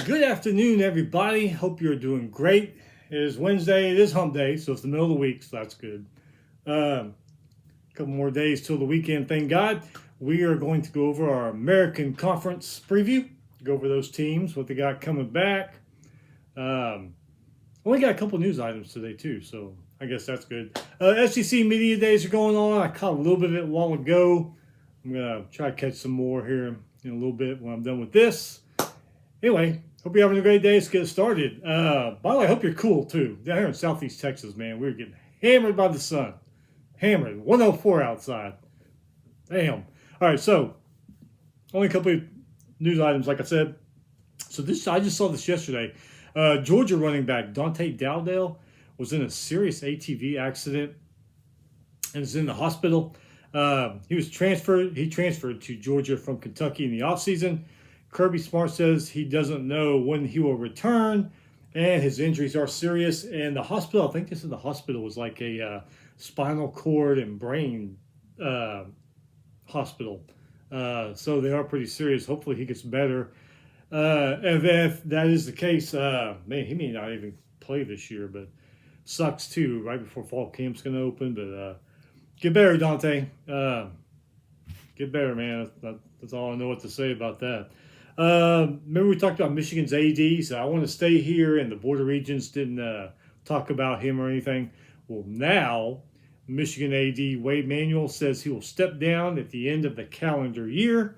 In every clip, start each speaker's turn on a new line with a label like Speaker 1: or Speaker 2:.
Speaker 1: Good afternoon, everybody. Hope you're doing great. It is Wednesday. It is hump day, so it's the middle of the week, so that's good. A couple more days till the weekend, thank God. We are going to go over our American Conference preview, go over those teams, what they got coming back. Only got a couple news items today, too, so I guess that's good. SEC Media Days are going on. I caught a little bit of it a while ago. I'm going to try to catch some more here in a little bit when I'm done with this. Anyway, hope you're having a great day. Let's get started. By the way, I hope you're cool too. Down here in Southeast Texas, man, we're getting hammered by the sun. Hammered. 104 outside. Damn. All right, so only a couple of news items, like I said. So this, I just saw this yesterday. Georgia running back Dante Dowdell was in a serious ATV accident and is in the hospital. He was transferred. He transferred to Georgia from Kentucky in the offseason. Kirby Smart says he doesn't know when he will return, and his injuries are serious. And the hospital, I think this is the hospital, was like a spinal cord and brain hospital. So they are pretty serious. Hopefully he gets better. And if that is the case, man, he may not even play this year, but sucks too, right before fall camp's going to open. But get better, Dante. Get better, man. That's all I know what to say about that. Remember we talked about Michigan's AD, so I want to stay here, and the border regions didn't talk about him or anything. Well, now Michigan AD Wade Manuel says he will step down at the end of the calendar year.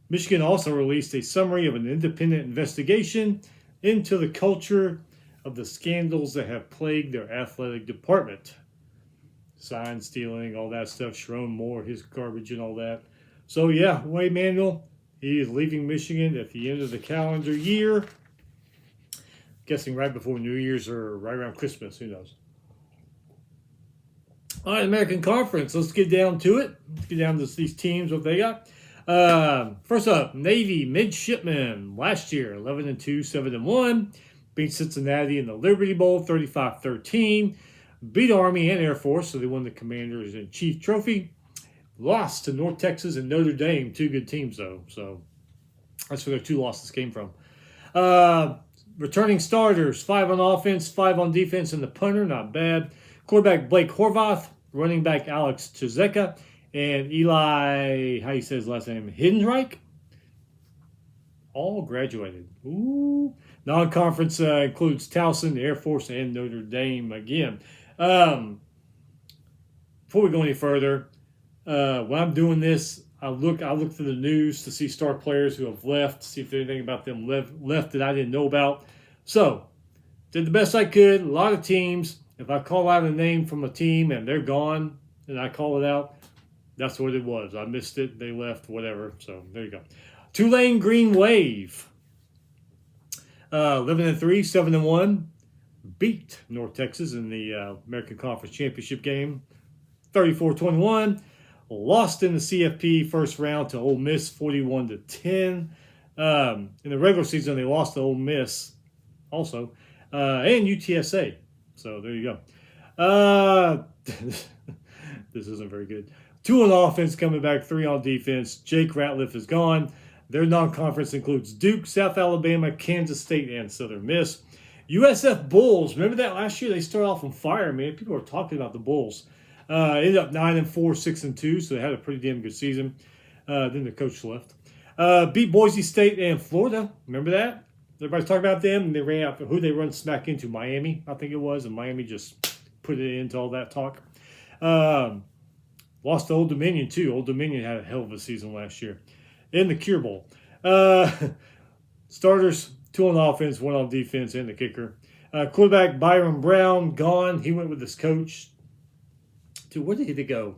Speaker 1: Michigan also released a summary of an independent investigation into the culture of the scandals that have plagued their athletic department. Sign stealing, all that stuff, Sharon Moore, his garbage and all that. So yeah, Wade Manuel, he is leaving Michigan at the end of the calendar year. Guessing right before New Year's or right around Christmas, who knows. All right, American Conference, let's get down to it. Let's get down to these teams, what they got. First up, Navy Midshipmen, last year, 11-2, 7-1. Beat Cincinnati in the Liberty Bowl, 35-13. Beat Army and Air Force, so they won the Commanders-in-Chief Trophy. Lost to North Texas and Notre Dame, two good teams, though. So that's where their two losses came from. Returning starters, 5 on offense, 5 on defense, and the punter, not bad. Quarterback Blake Horvath, running back Alex Chizeka, and Eli, how you say his last name, Hiddenreich, all graduated. Ooh. Non-conference includes Towson, Air Force, and Notre Dame again. Before we go any further, when I'm doing this, I look through the news to see star players who have left, see if there's anything about them left that I didn't know about. So, did the best I could. A lot of teams, if I call out a name from a team and they're gone, and I call it out, that's what it was. I missed it. They left, whatever. So, there you go. Tulane Green Wave. 11-3, 7-1. Beat North Texas in the American Conference Championship game, 34-21. Lost in the CFP first round to Ole Miss, 41-10. In the regular season, they lost to Ole Miss also, and UTSA. So there you go. This isn't very good. 2 on offense coming back, 3 on defense. Jake Ratliff is gone. Their non-conference includes Duke, South Alabama, Kansas State, and Southern Miss. USF Bulls, remember that last year? They started off on fire, man. People were talking about the Bulls. Ended up 9-4, 6-2, so they had a pretty damn good season. Then the coach left. Beat Boise State and Florida. Remember that? Everybody's talking about them, and they ran out who they run smack into, Miami, I think it was, and Miami just put it into all that talk. Lost to Old Dominion, too. Old Dominion had a hell of a season last year. In the Cure Bowl. Starters, 2 on offense, 1 on defense, and the kicker. Quarterback Byron Brown, gone. He went with his coach. Where did he go?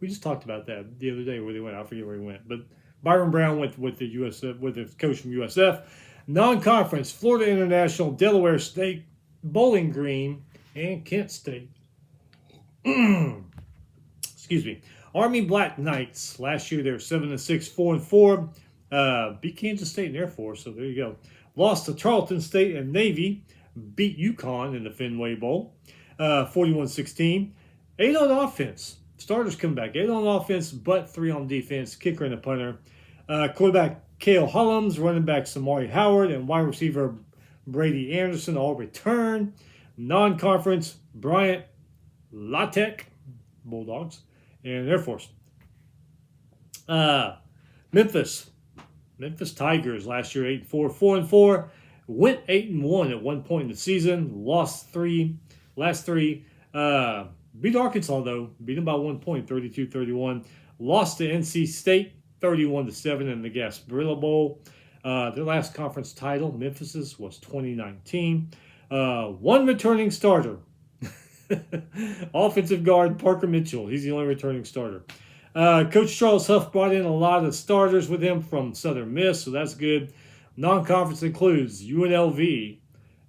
Speaker 1: We just talked about that the other day where they went. I forget where he went. But Byron Brown went with the USF, with the coach from USF. Non-conference, Florida International, Delaware State, Bowling Green, and Kent State. Excuse me. Army Black Knights. Last year they were 7-6, 4-4. Beat Kansas State and Air Force, so there you go. Lost to Tarleton State and Navy. Beat UConn in the Fenway Bowl, 41-16. 8 on offense. Starters come back. 8 on offense, but 3 on defense. Kicker and a punter. Quarterback Cale Hollums, running back Samari Howard, and wide receiver Brady Anderson all return. Non-conference, Bryant Latek, Bulldogs, and Air Force. Memphis Tigers last year 8-4, 4-4, went 8-1 at one point in the season, lost last three. Beat Arkansas though, beat them by 1 point, 32-31. Lost to NC State 31-7 in the Gasparilla Bowl. Their last conference title, Memphis's, was 2019. One returning starter. Offensive guard Parker Mitchell. He's the only returning starter. Coach Charles Huff brought in a lot of starters with him from Southern Miss, so that's good. Non-conference includes UNLV.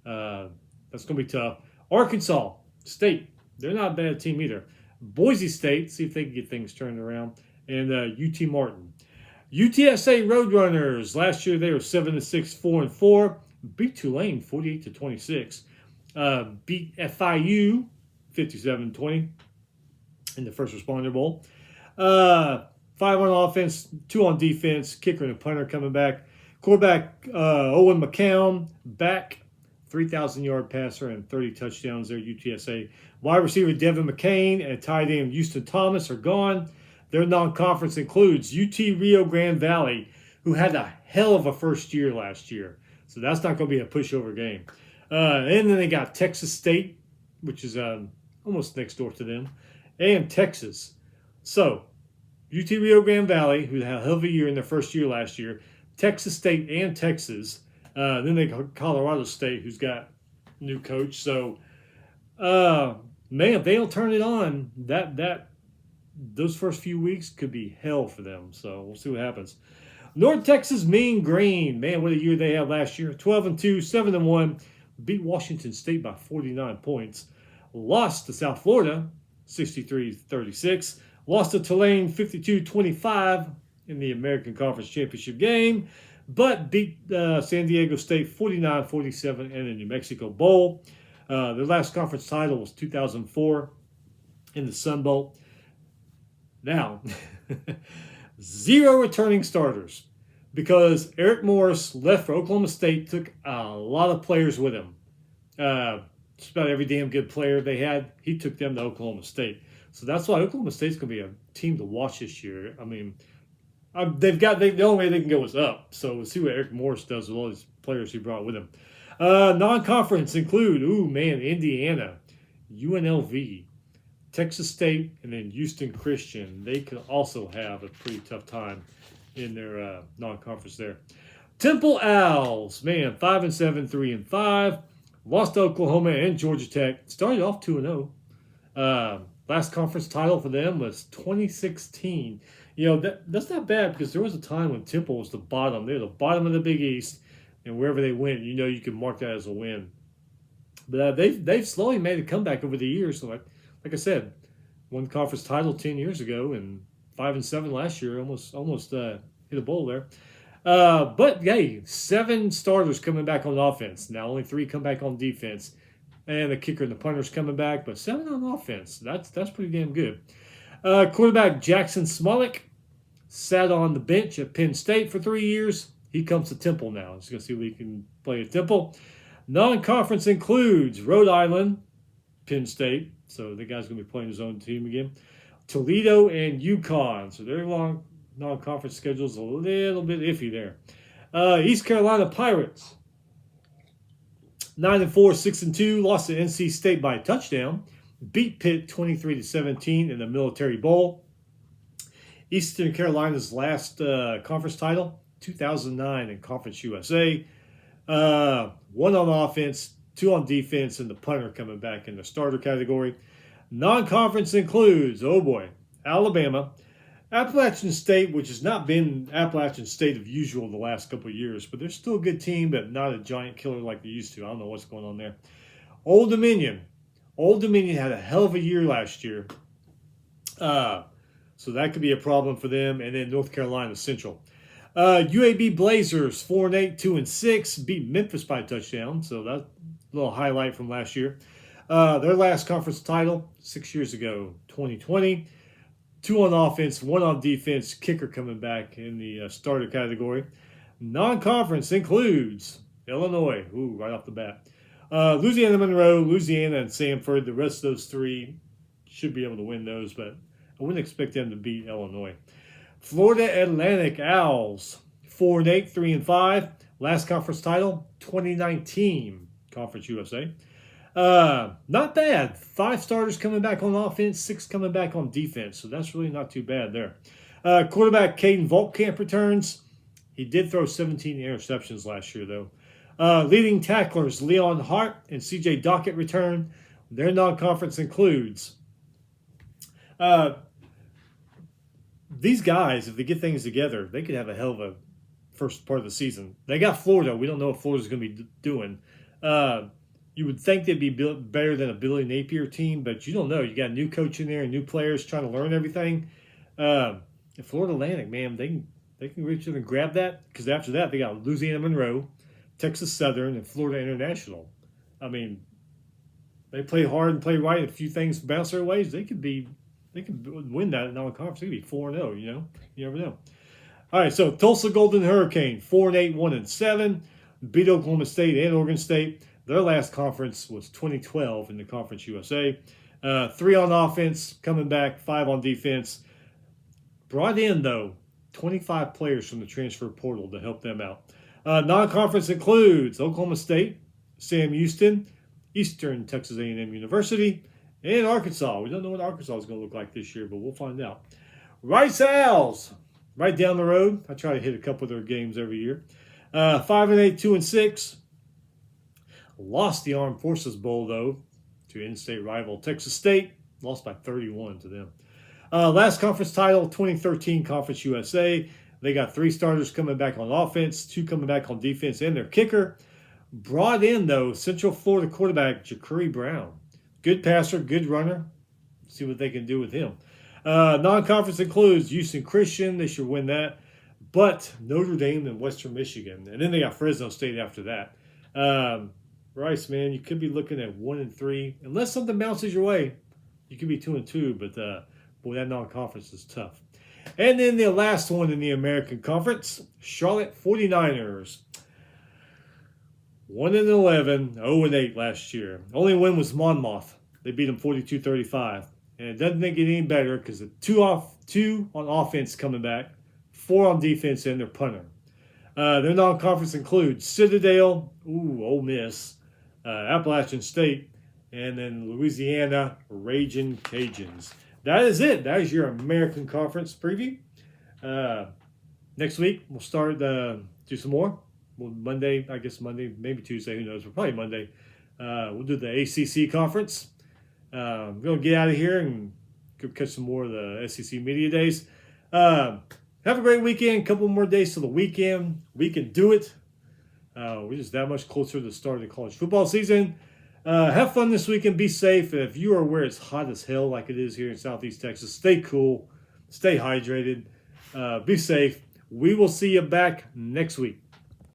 Speaker 1: That's going to be tough. Arkansas State. They're not a bad team either. Boise State. See if they can get things turned around. And UT Martin. UTSA Roadrunners. Last year they were 7-6, 4-4. Beat Tulane 48-26. Beat FIU 57-20 in the First Responder Bowl. 5 on offense, 2 on defense. Kicker and a punter coming back. Quarterback Owen McCown back, 3,000-yard passer and 30 touchdowns there. UTSA. Wide receiver Devin McCain and tight end Houston Thomas are gone. Their non-conference includes UT Rio Grande Valley, who had a hell of a first year last year. So that's not going to be a pushover game. And then they got Texas State, which is almost next door to them, and Texas. So UT Rio Grande Valley, who had a hell of a year in their first year last year, Texas State and Texas. Then they got Colorado State, who's got new coach. So, man, if they don't turn it on, those first few weeks could be hell for them. So we'll see what happens. North Texas Mean Green. Man, what a year they had last year. 12-2, 7-1. Beat Washington State by 49 points. Lost to South Florida, 63-36. Lost to Tulane, 52-25 in the American Conference Championship game. But beat San Diego State 49-47 in the New Mexico Bowl. Their last conference title was 2004 in the Sun Bowl. Now, 0 returning starters because Eric Morris left for Oklahoma State, took a lot of players with him. Just about every damn good player they had, he took them to Oklahoma State. So that's why Oklahoma State's going to be a team to watch this year. I mean, the only way they can go is up. So we'll see what Eric Morris does with all these players he brought with him. Non-conference include, Indiana, UNLV, Texas State, and then Houston Christian. They could also have a pretty tough time in their non-conference there. Temple Owls, man, 5-7, 3-5. Lost to Oklahoma and Georgia Tech. Started off 2-0. Last conference title for them was 2016. That's not bad because there was a time when Temple was the bottom. They're the bottom of the Big East, and wherever they went, you can mark that as a win. But they've slowly made a comeback over the years. So like I said, won conference title 10 years ago and 5-7 last year. Almost hit a bowl there. But hey, 7 starters coming back on offense. Now only 3 come back on defense, and the kicker and the punter's coming back. But 7 on offense. That's pretty damn good. Quarterback Jackson Smolik sat on the bench at Penn State for 3 years. He comes to Temple now. He's going to see if he can play at Temple. Non-conference includes Rhode Island, Penn State. So the guy's going to be playing his own team again. Toledo and UConn. So their long non-conference schedule's a little bit iffy there. East Carolina Pirates. 9-4, 6-2. Lost to NC State by a touchdown. Beat Pitt 23-17 in the Military Bowl. Eastern Carolina's last conference title, 2009 in Conference USA. 1 on offense, 2 on defense, and the punter coming back in the starter category. Non-conference includes, Alabama, Appalachian State, which has not been Appalachian State of usual the last couple of years, but they're still a good team, but not a giant killer like they used to. I don't know what's going on there. Old Dominion. Old Dominion had a hell of a year last year. So that could be a problem for them. And then North Carolina Central. UAB Blazers, 4-8, 2-6, beat Memphis by a touchdown. So that's a little highlight from last year. Their last conference title, 6 years ago, 2020. 2 on offense, 1 on defense, kicker coming back in the starter category. Non-conference includes Illinois. Ooh, right off the bat. Louisiana Monroe, Louisiana, and Samford. The rest of those three should be able to win those, but I wouldn't expect them to beat Illinois. Florida Atlantic Owls, 4-8, 3-5. Last conference title, 2019 Conference USA. Not bad. 5 starters coming back on offense, 6 coming back on defense. So that's really not too bad there. Quarterback Caden Voltkamp returns. He did throw 17 interceptions last year, though. Leading tacklers Leon Hart and CJ Dockett return. Their non-conference includes these guys. If they get things together, they could have a hell of a first part of the season. They got Florida. We don't know what Florida's going to be doing. You would think they'd be better than a Billy Napier team, but you don't know. You got a new coach in there and new players trying to learn everything. Florida Atlantic, man, they can reach in and grab that, because after that they got Louisiana Monroe, Texas Southern, and Florida International. I mean, they play hard and play right. A few things bounce their ways. They could win that non-conference. They could be 4-0. You know, you never know. All right, so Tulsa Golden Hurricane 4-8, 1-7, beat Oklahoma State and Oregon State. Their last conference was 2012 in the Conference USA. 3 on offense, coming back, 5 on defense. Brought in, though, 25 players from the transfer portal to help them out. Non-conference includes Oklahoma State, Sam Houston, Eastern Texas A&M University, and Arkansas. We don't know what Arkansas is going to look like this year, but we'll find out. Rice Owls, right down the road. I try to hit a couple of their games every year. 5-8, 2-6. Lost the Armed Forces Bowl, though, to in-state rival Texas State. Lost by 31 to them. Last conference title, 2013 Conference USA. They got 3 starters coming back on offense, 2 coming back on defense, and their kicker. Brought in, though, Central Florida quarterback Ja'Cory Brown. Good passer, good runner. See what they can do with him. Non-conference includes Houston Christian. They should win that. But Notre Dame and Western Michigan. And then they got Fresno State after that. Rice, man, you could be looking at 1-3. Unless something bounces your way, you could be 2-2. But, boy, that non-conference is tough. And then the last one in the American Conference, Charlotte 49ers. 1-11, 0-8 last year. Only win was Monmouth. They beat them 42-35. And it doesn't make it any better because the 2 on offense coming back, 4 on defense, and their punter. Their non-conference includes Citadel, Ole Miss, Appalachian State, and then Louisiana Ragin' Cajuns. That is it. That is your American Conference preview. Next week, we'll start do some more. Well, Monday, maybe Tuesday, who knows, but probably Monday. We'll do the ACC Conference. I'm going to get out of here and go catch some more of the SEC Media Days. Have a great weekend. A couple more days till the weekend. We can do it. We're just that much closer to the start of the college football season. Have fun this weekend. Be safe. And if you are where it's hot as hell like it is here in Southeast Texas, stay cool. Stay hydrated. Be safe. We will see you back next week.